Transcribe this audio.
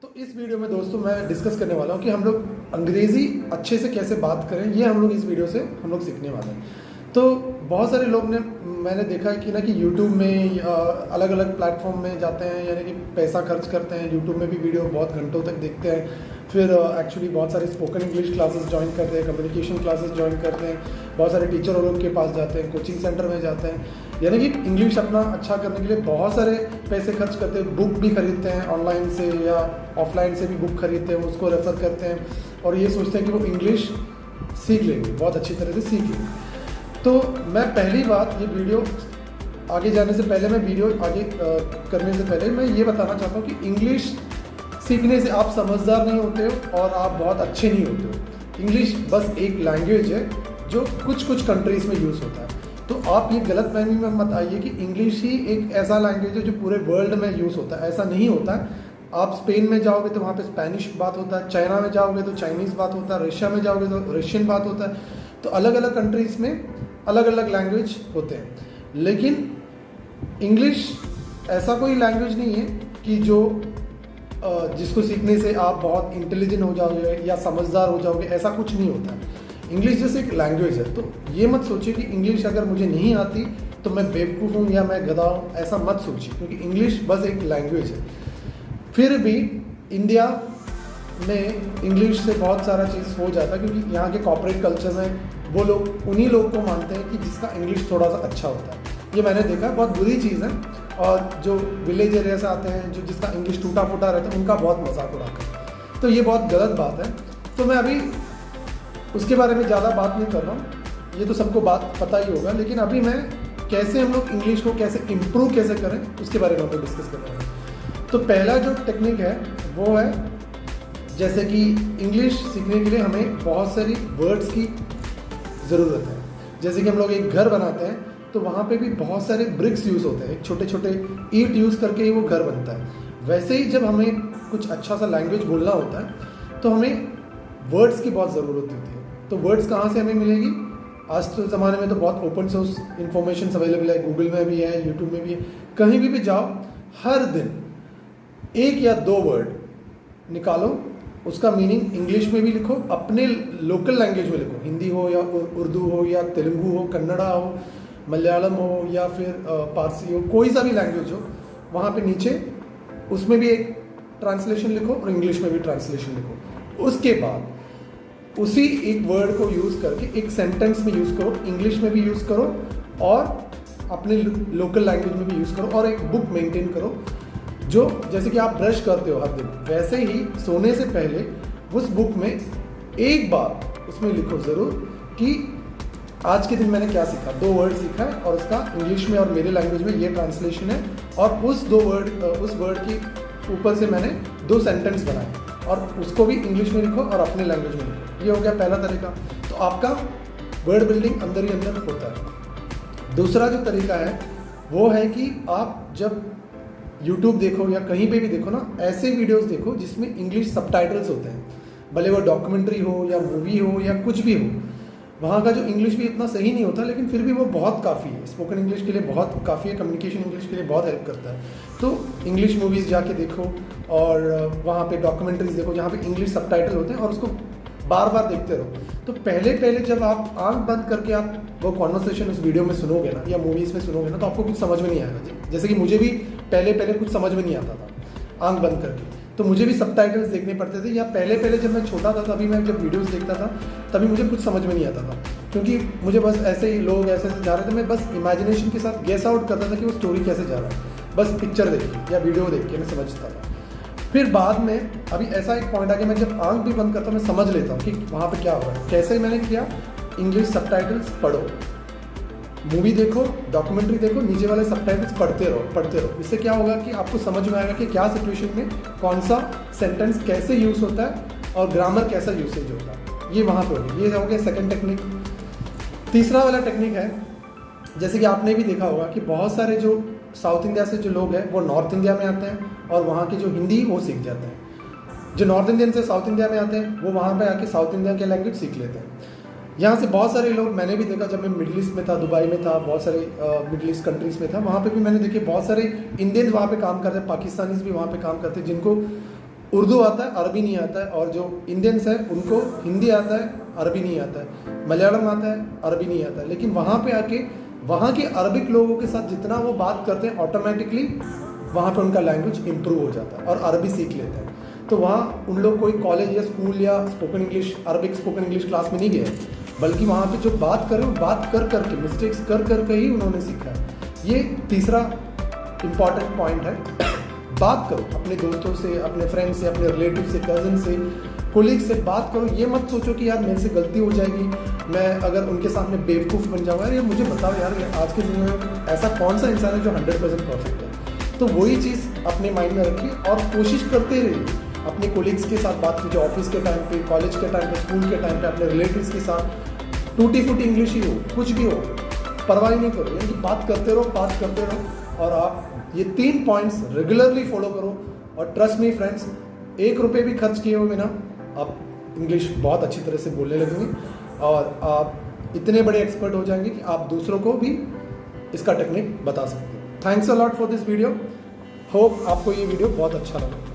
तो इस वीडियो में दोस्तों मैं डिस्कस करने वाला हूँ कि हम लोग अंग्रेज़ी अच्छे से कैसे बात करें। ये हम लोग इस वीडियो से हम लोग सीखने वाले हैं। तो बहुत सारे लोग ने मैंने देखा है कि ना कि यूट्यूब में अलग अलग प्लेटफॉर्म में जाते हैं, यानी कि पैसा खर्च करते हैं, यूट्यूब में भी वीडियो बहुत घंटों तक देखते हैं, फिर एक्चुअली बहुत सारे स्पोकन इंग्लिश क्लासेस ज्वाइन करते हैं, कम्युनिकेशन क्लासेस ज्वाइन करते हैं, बहुत सारे टीचर लोग के पास जाते हैं, कोचिंग सेंटर में जाते हैं, यानी कि इंग्लिश अपना अच्छा करने के लिए बहुत सारे पैसे खर्च करते हैं, बुक भी खरीदते हैं ऑनलाइन से या ऑफलाइन से भी बुक खरीदते हैं, उसको रेफ़र करते हैं और ये सोचते हैं कि वो इंग्लिश सीख लेंगे, बहुत अच्छी तरह से सीख लेंगे। तो मैं पहली बात, ये वीडियो आगे जाने से पहले, मैं वीडियो आगे करने से पहले मैं ये बताना चाहता हूँ कि इंग्लिश सीखने से आप समझदार नहीं होते हो और आप बहुत अच्छे नहीं होते हो। इंग्लिश बस एक लैंग्वेज है जो कुछ कुछ कंट्रीज़ में यूज़ होता है। तो आप ये गलतफहमी में मत आइए कि इंग्लिश ही एक ऐसा लैंग्वेज है जो पूरे वर्ल्ड में यूज़ होता है। ऐसा नहीं होता है। आप स्पेन में जाओगे तो वहाँ पे स्पेनिश बात होता है, चाइना में जाओगे तो चाइनीज़ बात होता है, रशिया में जाओगे तो रशियन बात होता है। तो अलग अलग कंट्रीज़ में अलग अलग लैंग्वेज होते हैं। लेकिन इंग्लिश ऐसा कोई लैंग्वेज नहीं है कि जो जिसको सीखने से आप बहुत इंटेलिजेंट हो जाओगे या समझदार हो जाओगे, ऐसा कुछ नहीं होता है। इंग्लिश जैसे एक लैंग्वेज है। तो ये मत सोचिए कि इंग्लिश अगर मुझे नहीं आती तो मैं बेवकूफ़ हूँ या मैं गधा हूँ, ऐसा मत सोचिए, क्योंकि इंग्लिश बस एक लैंग्वेज है। फिर भी इंडिया में इंग्लिश से बहुत सारा चीज़ हो जाता है, क्योंकि यहाँ के कॉर्पोरेट कल्चर में वो लोग उन्हीं लोग को मानते हैं कि जिसका इंग्लिश थोड़ा सा अच्छा होता है। ये मैंने देखा, बहुत बुरी चीज़ है। और जो विलेज एरिया से आते हैं, जो जिसका इंग्लिश टूटा फूटा रहता है, उनका बहुत मजाक उड़ाते हैं। तो ये बहुत गलत बात है। तो मैं अभी उसके बारे में ज़्यादा बात नहीं कर रहा हूँ, ये तो सबको बात पता ही होगा। लेकिन अभी मैं कैसे हम लोग इंग्लिश को कैसे इम्प्रूव कैसे करें उसके बारे में हम लोग डिस्कस कर रहे हैं। तो पहला जो टेक्निक है वो है, जैसे कि इंग्लिश सीखने के लिए हमें बहुत सारी वर्ड्स की ज़रूरत है। जैसे कि हम लोग एक घर बनाते हैं तो वहाँ पे भी बहुत सारे ब्रिक्स यूज़ होते हैं, छोटे छोटे ईंट यूज़ करके ही वो घर बनता है। वैसे ही जब हमें कुछ अच्छा सा लैंग्वेज बोलना होता है तो हमें वर्ड्स की बहुत ज़रूरत होती है। तो वर्ड्स कहाँ से हमें मिलेगी? आज तो ज़माने में तो बहुत ओपन सोर्स इन्फॉर्मेशन अवेलेबल है, गूगल में भी है, यूट्यूब में भी है, कहीं भी जाओ, हर दिन एक या दो वर्ड निकालो, उसका मीनिंग इंग्लिश में भी लिखो, अपने लोकल लैंग्वेज में लिखो, हिंदी हो या उर्दू हो या तेलुगु हो, कन्नड़ा हो, मलयालम हो या फिर पारसी हो, कोई सा भी लैंग्वेज हो, वहाँ पे नीचे उसमें भी एक ट्रांसलेशन लिखो और इंग्लिश में भी ट्रांसलेशन लिखो। उसके बाद उसी एक वर्ड को यूज़ करके एक सेंटेंस में यूज़ करो, इंग्लिश में भी यूज़ करो और अपने लोकल लैंग्वेज में भी यूज़ करो, और एक बुक मेंटेन करो। जो जैसे कि आप ब्रश करते हो हर दिन, वैसे ही सोने से पहले उस बुक में एक बार उसमें लिखो ज़रूर कि आज के दिन मैंने क्या सीखा, दो वर्ड सीखा है और उसका इंग्लिश में और मेरे लैंग्वेज में ये ट्रांसलेशन है, और उस वर्ड के ऊपर से मैंने दो सेंटेंस बनाए और उसको भी इंग्लिश में लिखो और अपने लैंग्वेज में लिखो। ये हो गया पहला तरीका। तो आपका वर्ड बिल्डिंग अंदर ही अंदर होता है। दूसरा जो तरीका है वो है कि आप जब यूट्यूब देखो या कहीं पे भी देखो ना, ऐसे वीडियोस देखो जिसमें इंग्लिश सबटाइटल्स होते हैं, भले वो डॉक्यूमेंट्री हो या मूवी हो या कुछ भी हो। वहाँ का जो इंग्लिश भी इतना सही नहीं होता, लेकिन फिर भी वो बहुत काफ़ी है, स्पोकन इंग्लिश के लिए बहुत काफ़ी है, कम्युनिकेशन इंग्लिश के लिए बहुत हेल्प करता है। तो इंग्लिश मूवीज़ जाके देखो और वहाँ पे डॉक्यूमेंट्रीज देखो जहाँ पे इंग्लिश सबटाइटल होते हैं, और उसको बार बार देखते रहो। तो पहले पहले जब आप आंख बंद करके आप वो कॉन्वर्सेशन उस वीडियो में सुनोगे ना या मूवीज़ में सुनोगे ना, तो आपको कुछ समझ में नहीं आएगा। जैसे कि मुझे भी पहले पहले कुछ समझ में नहीं आता था आंख बंद करके, तो मुझे भी सबटाइटल्स देखने पड़ते थे। या पहले पहले जब मैं छोटा था तभी मैं जब वीडियोस देखता था तभी मुझे कुछ समझ में नहीं आता था, क्योंकि मुझे बस ऐसे ही लोग ऐसे जा रहे थे, मैं बस इमेजिनेशन के साथ गेस आउट करता था कि वो स्टोरी कैसे जा रहा है, बस पिक्चर देख के या वीडियो देख के मैं समझता था। फिर बाद में अभी ऐसा एक पॉइंट आ गया, मैं जब आंख भी बंद करता हूँ मैं समझ लेता हूँ कि वहाँ पे क्या हो रहा है। कैसे मैंने किया? इंग्लिश सबटाइटल्स पढ़ो, मूवी देखो, डॉक्यूमेंट्री देखो, नीचे वाले सबटाइटल्स पढ़ते रहो। इससे क्या होगा कि आपको समझ में आएगा कि क्या सिचुएशन में कौन सा सेंटेंस कैसे यूज़ होता है और ग्रामर कैसा यूसेज होता है। ये वहाँ पे हो गया। ये हो गया सेकेंड टेक्निक। तीसरा वाला टेक्निक है, जैसे कि आपने भी देखा होगा कि बहुत सारे जो साउथ इंडिया से जो लोग हैं वो नॉर्थ इंडिया में आते हैं और वहाँ की जो हिंदी वो सीख जाते हैं। जो नॉर्थ इंडियन से साउथ इंडिया में आते हैं वो वहाँ पे आके साउथ इंडिया के लैंग्वेज सीख लेते हैं। यहाँ से बहुत सारे लोग, मैंने भी देखा जब मैं मिडिल ईस्ट में था, दुबई में था, बहुत सारे मिडिल ईस्ट कंट्रीज़ में था, वहाँ पे भी मैंने देखे बहुत सारे इंडियन वहाँ पे काम करते हैं, पाकिस्तानीज़ भी वहाँ पे काम करते हैं, जिनको उर्दू आता है, अरबी नहीं आता है, और जो इंडियंस है उनको हिंदी आता है, अरबी नहीं आता है, मलयालम आता है, अरबी नहीं आता है। लेकिन वहाँ पे आके वहाँ के अरबिक लोगों के साथ जितना वो बात करते हैं, ऑटोमेटिकली वहाँ पे उनका लैंग्वेज इम्प्रूव हो जाता है और अरबी सीख लेते हैं। तो वहाँ उन लोग कोई कॉलेज या स्कूल या spoken English, Arabic spoken English class में नहीं गए, बल्कि वहाँ पे जो बात कर रहे हो, बात कर करके, मिस्टेक्स कर करके ही उन्होंने सीखा है। ये तीसरा इम्पॉर्टेंट पॉइंट है। बात करो अपने दोस्तों से, अपने फ्रेंड से, अपने रिलेटिव से, कज़न से, कोलीग से बात करो। ये मत सोचो कि यार मेरे से गलती हो जाएगी, मैं अगर उनके सामने बेवकूफ़ बन जाऊँगा। यार मुझे बताओ यार, आज के दुनिया में ऐसा कौन सा इंसान है जो 100% परफेक्ट है। तो वही चीज़ अपने माइंड में रखिए और कोशिश करते रहिए अपने कोलीग्स के साथ बात कीजिए, ऑफिस के टाइम पे, कॉलेज के टाइम पे, स्कूल के टाइम पे, अपने रिलेटिव्स के साथ। टूटी फूटी इंग्लिश ही हो, कुछ भी हो, परवाह नहीं करो, यानी बात करते रहो, बात करते रहो। और आप ये 3 पॉइंट्स रेगुलरली फॉलो करो और ट्रस्ट मी फ्रेंड्स, 1 रुपये भी खर्च किए हुए बिना आप इंग्लिश बहुत अच्छी तरह से बोलने लगेंगे और आप इतने बड़े एक्सपर्ट हो जाएंगे कि आप दूसरों को भी इसका टेक्निक बता सकते हैं। Thanks a lot for this video. Hope आपको ये वीडियो बहुत अच्छा लगा।